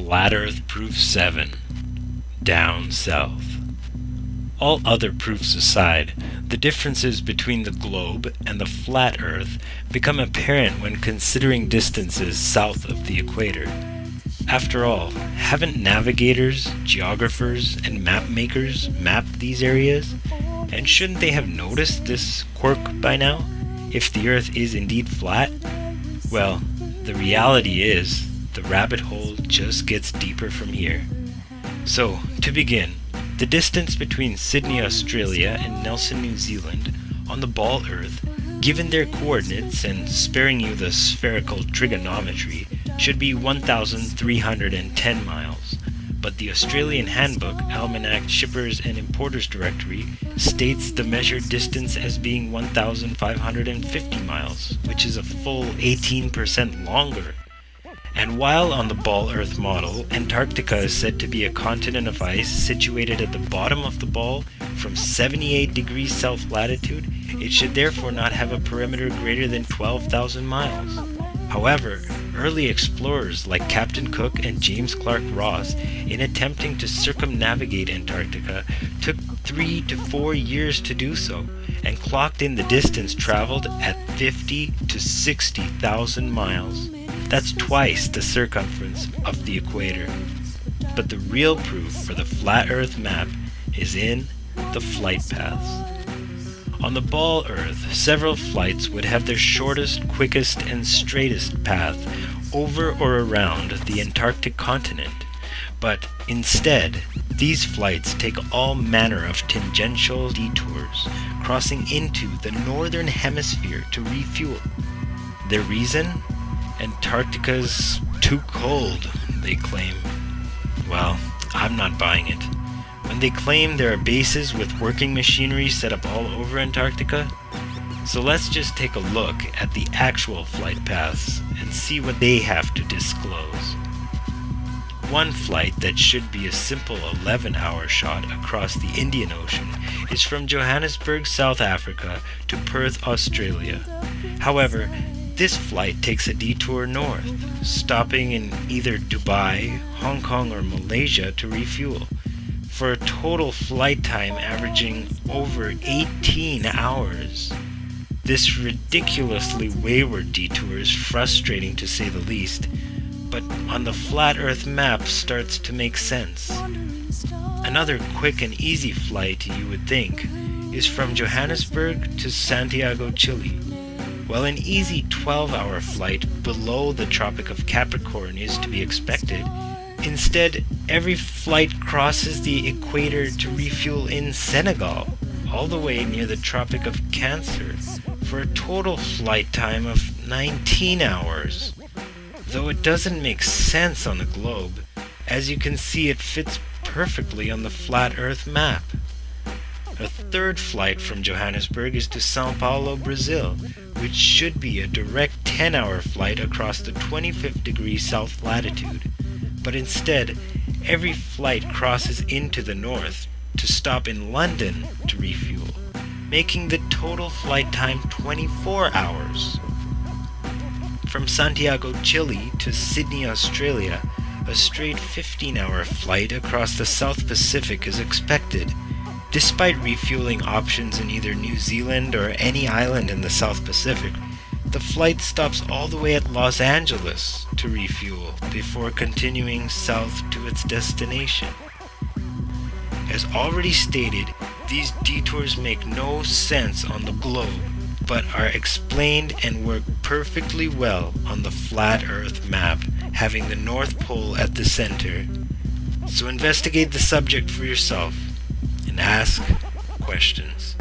Flat Earth Proof 7. Down South. All other proofs aside, the differences between the globe and the flat Earth become apparent when considering distances south of the equator. After all, haven't navigators, geographers, and map makers mapped these areas? And shouldn't they have noticed this quirk by now, if the Earth is indeed flat? Well, the reality is, the rabbit hole just gets deeper from here. So, to begin, the distance between Sydney, Australia and Nelson, New Zealand, on the ball Earth, given their coordinates and sparing you the spherical trigonometry, should be 1,310 miles. But the Australian Handbook, Almanac, Shippers and Importers Directory states the measured distance as being 1,550 miles, which is a full 18% longer. And while on the ball Earth model, Antarctica is said to be a continent of ice situated at the bottom of the ball from 78 degrees south latitude, it should therefore not have a perimeter greater than 12,000 miles. However, early explorers like Captain Cook and James Clark Ross, in attempting to circumnavigate Antarctica, took 3 to 4 years to do so, and clocked in the distance traveled at 50 to 60,000 miles. That's twice the circumference of the equator. But the real proof for the flat Earth map is in the flight paths. On the ball Earth, several flights would have their shortest, quickest, and straightest path over or around the Antarctic continent. But instead, these flights take all manner of tangential detours, crossing into the northern hemisphere to refuel. Their reason? Antarctica's too cold, they claim. Well, I'm not buying it. When they claim there are bases with working machinery set up all over Antarctica. So let's just take a look at the actual flight paths and see what they have to disclose. One flight that should be a simple 11-hour shot across the Indian Ocean is from Johannesburg, South Africa to Perth, Australia. However, this flight takes a detour north, stopping in either Dubai, Hong Kong, or Malaysia to refuel, for a total flight time averaging over 18 hours. This ridiculously wayward detour is frustrating to say the least, but on the flat Earth map starts to make sense. Another quick and easy flight, you would think, is from Johannesburg to Santiago, Chile. While an easy 12-hour flight below the Tropic of Capricorn is to be expected, instead every flight crosses the equator to refuel in Senegal, all the way near the Tropic of Cancer, for a total flight time of 19 hours. Though it doesn't make sense on the globe, as you can see it fits perfectly on the flat Earth map. A third flight from Johannesburg is to Sao Paulo, Brazil, which should be a direct 10-hour flight across the 25th degree south latitude. But instead, every flight crosses into the north to stop in London to refuel, making the total flight time 24 hours. From Santiago, Chile to Sydney, Australia, a straight 15-hour flight across the South Pacific is expected, despite refueling options in either New Zealand or any island in the South Pacific. The flight stops all the way at Los Angeles to refuel before continuing south to its destination. As already stated, these detours make no sense on the globe, but are explained and work perfectly well on the flat Earth map, having the North Pole at the center. So investigate the subject for yourself and ask questions.